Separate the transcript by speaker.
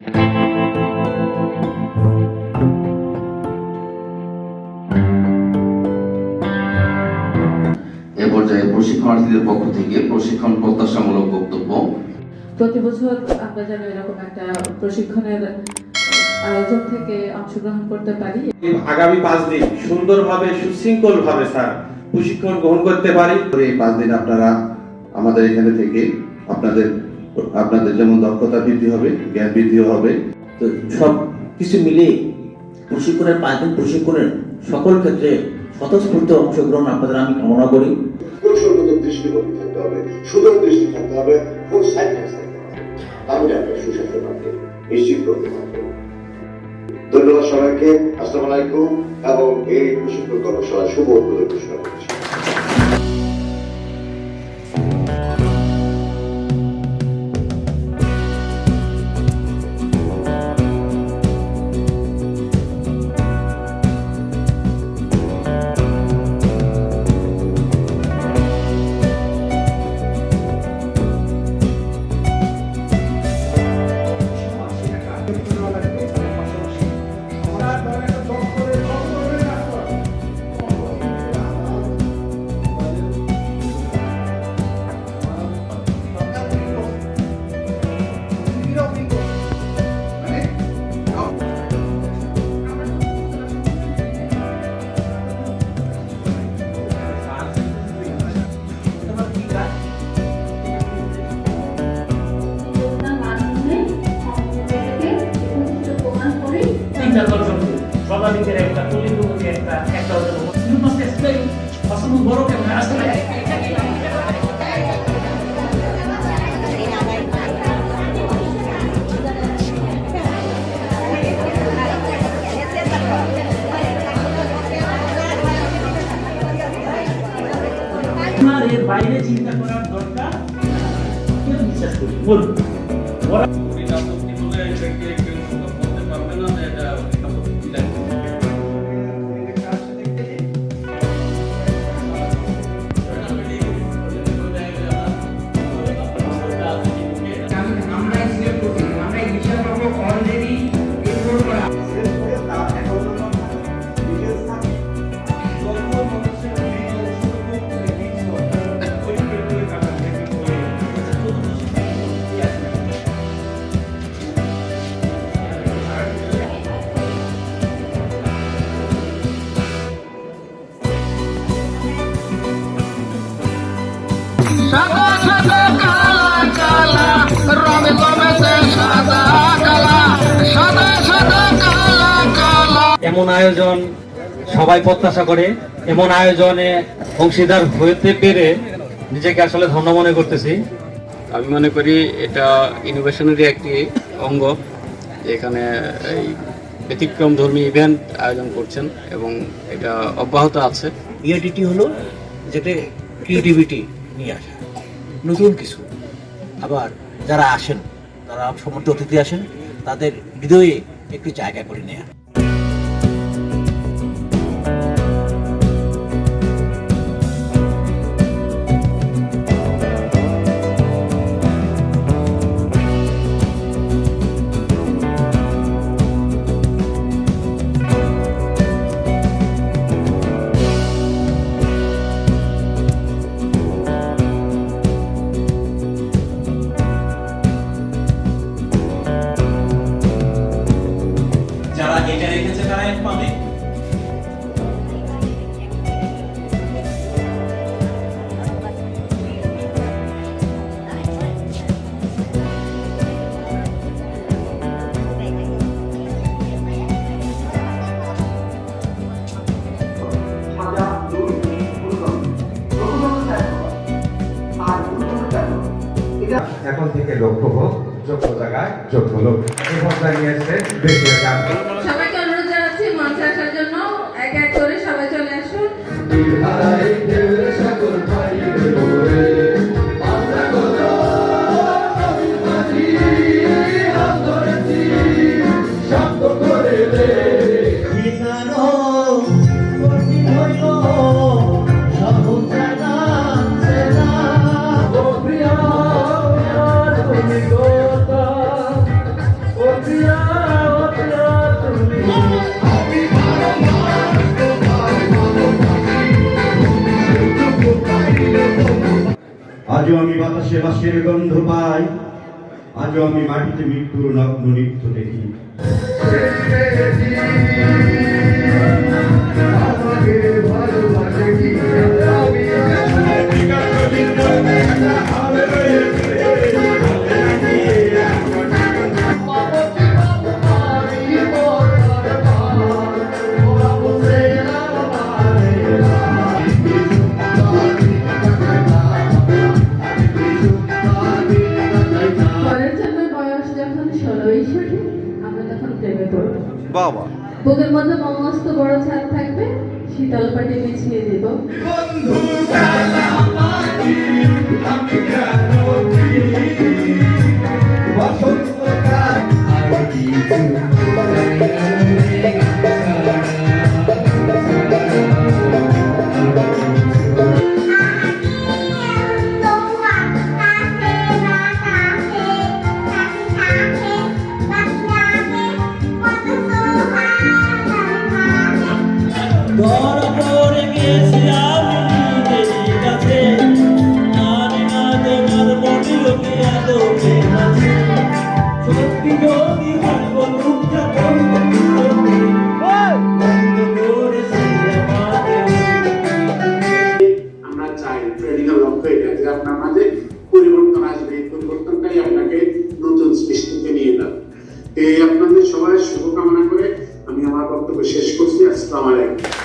Speaker 1: এ পর্যায়ে প্রশিক্ষণার্থীদের পক্ষ থেকে প্রশিক্ষণ প্রত্যাশামূলক বক্তব্য।
Speaker 2: প্রতি বছর আমরা যেন এরকম একটা প্রশিক্ষণের আয়োজন থেকে অংশগ্রহণ করতে পারি।
Speaker 3: আগামী 5 দিন সুন্দরভাবে সুশৃঙ্খলভাবে স্যার প্রশিক্ষণ গ্রহণ করতে পারি।
Speaker 4: এই 5 দিন আপনারা আমাদের এখানে থেকে আপনাদের যেমন দক্ষতা বৃদ্ধি হবে, জ্ঞান বৃদ্ধি হবে।
Speaker 5: তো সব কিছু মিলিয়ে প্রশিক্ষণের 5 দিন প্রশিক্ষণের সকল ক্ষেত্রে স্বতঃস্ফূর্ত অংশগ্রহণ আপনাদের আমি কামনা করি।
Speaker 6: কৌশলগত দৃষ্টিভঙ্গি থাকতে হবে, সুদূর দৃষ্টি থাকতে হবে, ফুল সাইন্স থাকতে হবে, তাহলে আপনার সুস্বাস্থ্য পাবে নিশ্চিত করতে পারবে। ধন্যবাদ সবাইকে। আসসালামু আলাইকুম এবং এই প্রশিক্ষণ কর্মশালা শুভ উদ্বোধন ঘোষণা করছি।
Speaker 7: স্বাভাবিকের একটা তলিগুলোকে একটা you must explain অসম্ভব বড় কেমন আসলে এর বাইরে চিন্তা করার দরকার কেউ বিশ্বাস করি বলুন ওরা
Speaker 8: এমন আয়োজন সবাই প্রত্যাশা করে, এমন আয়োজনে অংশীদার হতে পেরে নিজেকে আসলে ধন্য মনে করতেছি।
Speaker 9: আমি মনে করি এটা ইনোভেশনেরই একটি অঙ্গ, এখানে এই ব্যতিক্রম ধর্মী ইভেন্ট আয়োজন করছেন এবং এটা অব্যাহত আছে।
Speaker 5: ইআইডিটি হলো যেটা ক্রিয়েটিভিটি নিয়ে আসা, নতুন কিছু। আবার যারা আসেন, যারা সমর্থ অতিথি আসেন, তাদের হৃদয়ে একটি জায়গা করে নেয়া।
Speaker 7: এটা রেখেছে তারা এক পাবে
Speaker 3: এখন থেকে লক্ষ্য হোক, যোগ্য জায়গায় যোগ্য লোক। এই পর্যায়ে নিয়ে এসে দেশের গান।
Speaker 2: সবাইকে অনুরোধ জানাচ্ছি মঞ্চে আসার জন্য। এক এক করে সবাই চলে আসুন।
Speaker 3: Oh,
Speaker 10: বাঁশের গন্ধ পাই, আজও আমি মাটিতে মৃত্যুর নগ্ন নৃত্য দেখি।
Speaker 2: পরের জন্মের বয়স যখন 16 সঠিক, আমরা তখন প্রেমে পড়ব।
Speaker 3: বাবা
Speaker 2: বুকের মধ্যে মস্ত বড় ছাদ থাকবে, শীতল পাটি বিছিয়ে দিব।
Speaker 7: ধরা পড়ে গেছি আমি নিজের কাছে, জানি না তোমার মনের কি আদবে আছে। সত্যি যদি হয় বন্ধুটা বন্ধ করেছে আমাদের।
Speaker 11: আমরা চাই প্রেডিক্যাল লক্ষ্য এটা যে আপনার মাঝে পরিবর্তন আসবে, এই পরিবর্তনটাই আপনাকে নতুন সৃষ্টিতে নিয়ে যাবে। এই আপনাদের সবাই শুভকামনা করে আমি আমার বক্তব্য শেষ করছি। আসসালামু আলাইকুম।